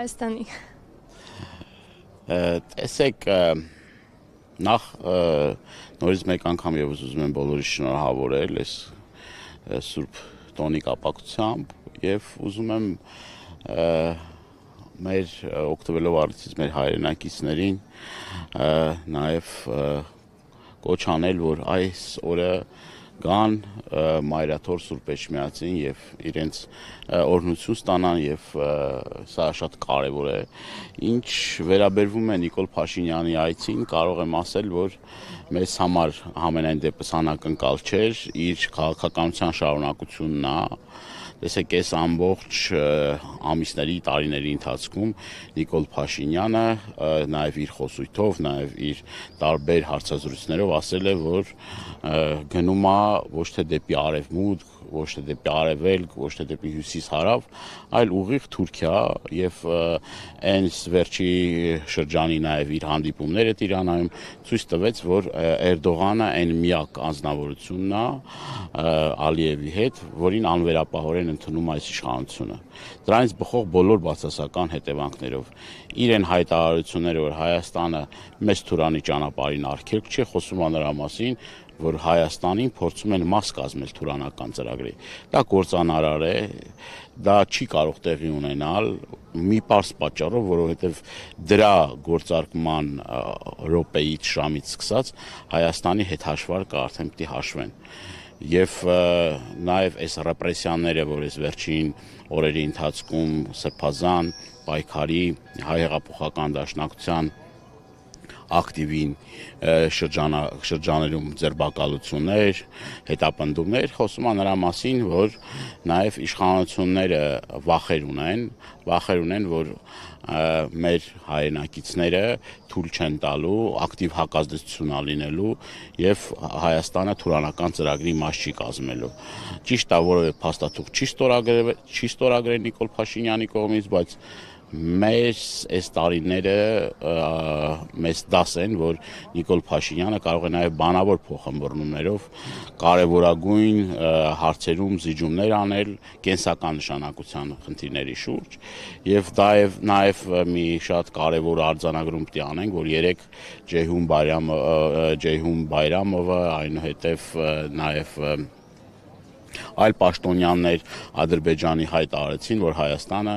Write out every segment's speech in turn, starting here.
Հայաստանի։ Տեսեք, նախ նորից մեկ անգամ եւս ուզում եմ բոլորի շնորհավորել այս Սուրբ տոնի կապակցությամբ եւ ուզում եմ մեր օգտվելով առիթից մեր հայրենակիցներին նաեւ կոչ անել, որ այս օրը գան Մայրաթոր Սուրբ Էջմիածին եւ իրենց օրհնություն ստանան եւ սա շատ կարեւոր է։ Ինչ վերաբերվում է Նիկոլ Փաշինյանի այցին, կարող եմ ասել, որ մեզ համար համենայն դեպս անակնկալ չէր, իր քաղաքականության շարունակությունն է։ Տեսեք, այս ամբողջ ամիսների, տարիների ընթացքում Նիկոլ Փաշինյանը նաև իր խոսույթով, նաև իր տարբեր հարցազրույցներով ասել է, որ գնում է ոչ թե դեպի արևմուտք, ոչ թե դեպի արևելք, ոչ թե դեպի հյուսիս-հարավ, այլ ուղիղ Թուրքիա եւ այն վերջի շրջանի նաև իր հանդիպումները Տիրանայում ցույց տվեց, որ Էրդողանը այն միակ անձնավորությունն է Ալիևի հետ, որին անվերապահորեն ընդունում այս իշխանությունը։ Դրանից բխող բոլոր բացասական հետևանքներով իրեն հայտարարությունները, որ Հայաստանը մեծ Թուրանի ճանապարհին արգելք չի, խոսում է նրա մասին, որ Հայաստանին փորձում են մաս կազմել Թուրանական ծրագրի։ Դա կործանարար է, դա չի կարող տեղի ունենալ մի պարզ պատճառով, որովհետև դրա գործարկման րոպեից շամից սկսած Հայաստանի հետ հաշվարկը արդեն պիտի հաշվեն։ Եվ նաև այս ռեպրեսիաները, որ այս վերջին օրերի ընթացքում Սրբազան, պայքարի, հայ հեղափոխական դաշնակցության ակտիվին շրջաներում ձերբակալություններ, հետապնդումներ, խոսում է նրա մասին, որ նաև իշխանությունները վախեր ունեն, որ մեր հայրենակիցները թույլ չեն տալու, ակտիվ հակազդեցություն լինելու եւ Հայաստանը Թուրանական ծրագրի մաս չի կազմելու։ Ճիշտ է, որևէ փաստաթուղթ չի ստորագրել Նիկոլ Փաշինյանի կողմից, բայց մեր այս տարիները մեզ դաս են, որ Նիկոլ Փաշինյանը կարող է նաև բանավոր փոխհմբռնումներով կարևորագույն հարցերում զիջումներ անել կենսական նշանակության խնդիրների շուրջ եւ դա նաև մի շատ կարևոր արձանագրում պետք է անենք, որ երեք Ջեյհուն Բայրամովը, այնուհետև նաև այլ պաշտոնյաներ Ադրբեջանի հայտ արեցին, որ Հայաստանը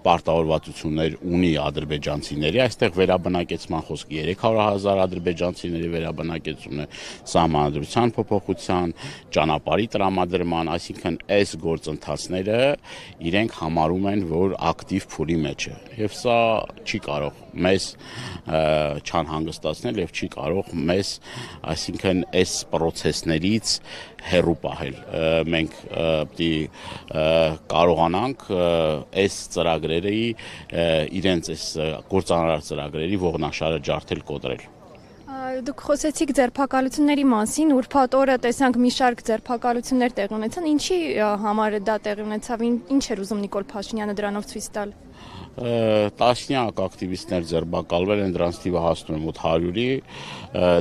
պարտավորվածություններ ունի ադրբեջանցիների, այստեղ վերաբնակեցման խոսք 300,000 ադրբեջանցիների վերաբնակեցումն է, սահմանադրության փոփոխության, ճանապարհի տրամադրման, այսինքն այս գործընթացները իրենք համարում են, որ ակտիվ փուլի մեջ է, եւ սա չի կարող մեզ չանհանգստացնել եւ չի կարող մեզ, այսինքն այս process-ներից հեռու պահել։ Մենք պիտի կարողանանք այս ծրագրերի իրենց այս գործանարար ծրագրերի ողնաշարը ջարդել կոտրել։ Դուք խոսեցիք ձերբակալությունների մասին, ուրբաթ օրը տեսանք մի շարք ձերբակալություններ տեղի ունեցան, ինչի համար դա տեղի ունեցավ, ինչ էր ուզում Նիկոլ Փաշինյանը դրանով ցույց տալ։ Տասնյակ ակտիվիստներ ձերբակալվել են, դրանց թիվը հասնում է մոտ 100-ի,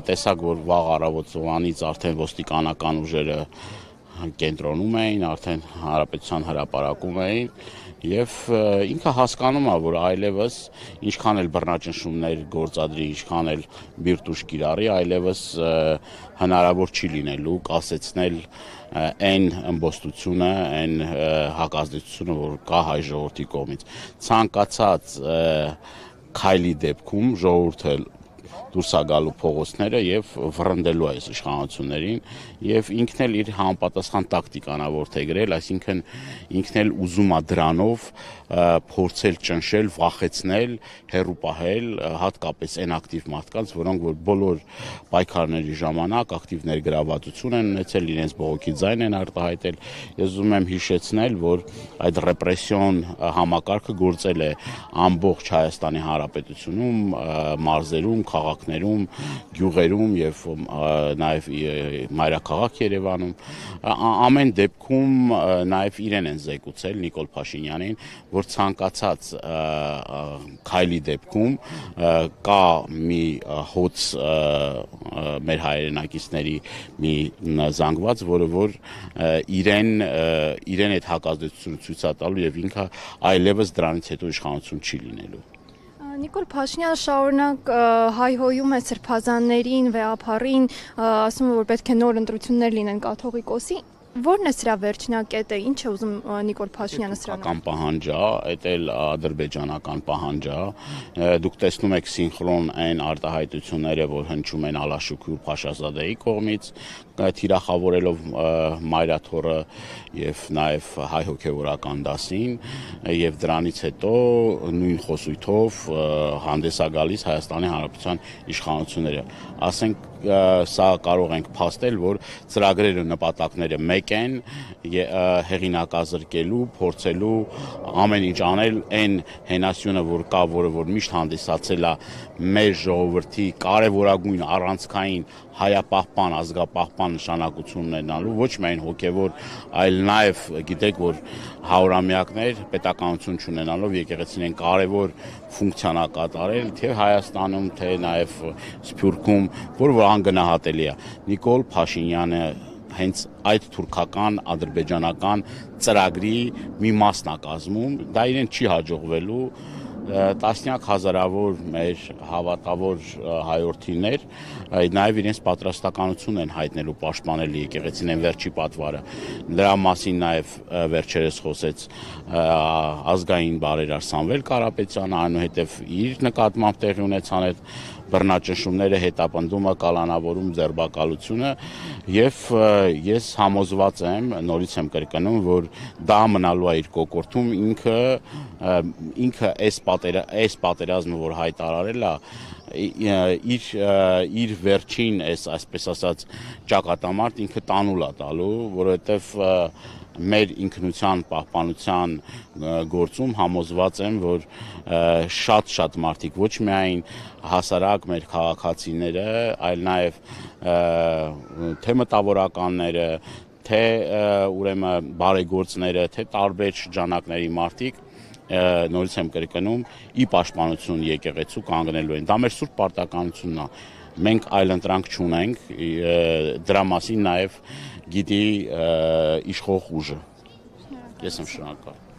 տեսակ, որ վաղ առավոտվանից արդեն ոստիկանական ուժերը կենտրոնում էին, արդեն հանրապետության հրապարակում էին եւ ինքը հասկանում է, որ այլևս ինչքան էլ բռնաճնշումներ գործադրի, ինչքան էլ բիրտուշ կիրառի, այլևս հնարավոր չի լինելու կասեցնել այն ըմբոստությունը, այն հակազդեցությունը, որ կա հայ ժողովրդի կողմից։ Ցանկացած քայլի դեպքում ժողովուրդը դուրս է գալու փողոցները եւ վռնդելու այս իշխանություններին եւ ինքն էլ իր համապատասխան տակտիկան է որդեգրել, այսինքն ինքն էլ ուզում է դրանով փորձել ճնշել, վախեցնել, հեռու պահել հատկապես այն ակտիվ մարդկանց, որոնք որ բոլոր պայքարների ժամանակ ակտիվ ներգրավվածություն են ունեցել, իրենց բողոքի ձայն են արտահայտել։ Ես ուզում եմ հիշեցնել, որ այդ ռեպրեսիոն համակարգը գործել է ամբողջ Հայաստանի Հանրապետությունում, մարզերում, քաղաքներում, գյուղերում եւ նաեւ մայրաքաղաք Երևանում ամեն դեպքում նաեւ իրեն են զեկուցել Նիկոլ Փաշինյանին, որ ցանկացած քայլի դեպքում կա մի հոց մեր հայրենակիցների մի զանգված, որը որ իրեն այդ հակազդեցությունը ցույց է տալու եւ ինքը այլևս դրանից հետո իշխանություն չի լինելու։ Նիկոլ Փաշինյանը շարունակ հայհոյում է սրբազաններին, վեհափառին, ասում է, որ պետք է նոր ընտրություններ լինեն կաթողիկոսի։ Որն է սրա վերջնակետը, ինչ է ուզում Նիկոլ Փաշինյանը սրանով։ Թուրքական պահանջ է, այդ էլ ադրբեջանական պահանջ է։ Դուք տեսնում եք սինխրոն այն արտահայտությունները, որ հնչում են Ալաշուքյուր Փաշազադեի կողմից, թիրախավորելով մայրաթորը եւ նաեւ հայ հոգեվորական դասին, եւ դրանից հետո նույն խոսույթով հանդես է գալիս Հայաստանի Հանրապետության իշխանությունները։ Ասենք սա կարող ենք փաստել, որ ծրագրերը նպատակները մեկ են, հեղինակազրկելու, փորձելու ամեն ինչ անել այն հենասյունը, որ կա, որը որ միշտ հանդիսացել է մեր ժողովրդի կարևորագույն առանցքային հայապահպան, ազգապահպան նշանակություն ունենալու, ոչ միայն հոգևոր, այլ նաև գիտեք, որ հարյուրամյակներ պետականություն չունենալով եկեղեցին են կարևոր ֆունկցիա կատարել, թե Հայաստանում, թե նաև Սփյուռքում, որ անգնահատելի է։ Նիկոլ Փաշինյանը հենց այդ թուրքական, ադրբեջանական ծրագրի մի մասն է կազմում, դա իրեն չի հաջողվելու, տասնյակ հազարավոր մեր հավատավոր հայրենիներ նաև իրենց պատրաստականություն են հայտնելու պաշտպանել եկեղեցին են վերջի պատվարը։ Դրա մասին նաև վերջերս խոսեց ազգային բարերար Սամվել Կարապետյանը, այնուհետև իր նկատմամբ տեղի ունեցան այդ բռնաճնշումները, հետապնդումը, կալանավորում, ձերբակալությունը եւ ես համոզված եմ, նորից եմ կրկնում, որ դա մնալու է իր կոկորտում, ինքը այս պատերազմը, որ հայտարարել է, իր վերջին այսպես ասած ճակատամարտ ինքը տանուլ է տալու, որովհետեւ մեր ինքնության պահպանության գործում համոզված եմ, որ շատ մարդիկ ոչ միայն հասարակ մեր քաղաքացիները, այլ նաև թե մտավորականները, թե ուրեմն բարեգործները, թե տարբեր շրջանակների մարդիկ նորից եմ կրկնում, ի պաշտպանություն եկեղեցու կանգնելու են։ Դա մեր սուրբ պարտականությունն է։ Մենք այլ ընտրանք չունենք, դրա մասին նաև գիտի իշխող ուժը։ Ես եմ շնորհակալ։